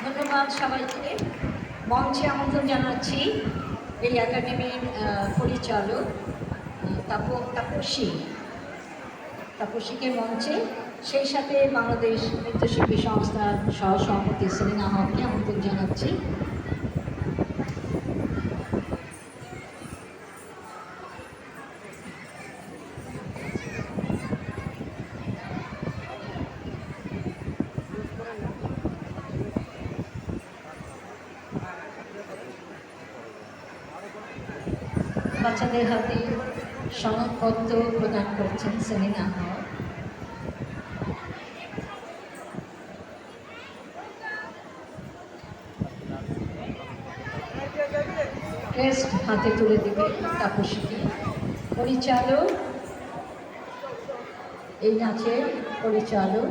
ধন্যবাদ সবাইকে। মঞ্চে আমন্ত্রণ জানাচ্ছি এই একাডেমির পরিচালক তাপসীকে মঞ্চে, সেই সাথে বাংলাদেশ নৃত্যশিল্পী সংস্থার সহসভাপতি সেলিনা হককে আমন্ত্রণ জানাচ্ছি। বাচ্চাদের হাতে সনদপত্র প্রদান করছেন সেলিনা হক। ক্রেস্ট হাতে তুলে দেবে তাপসীকে। পরিচালক, এই নাচের পরিচালক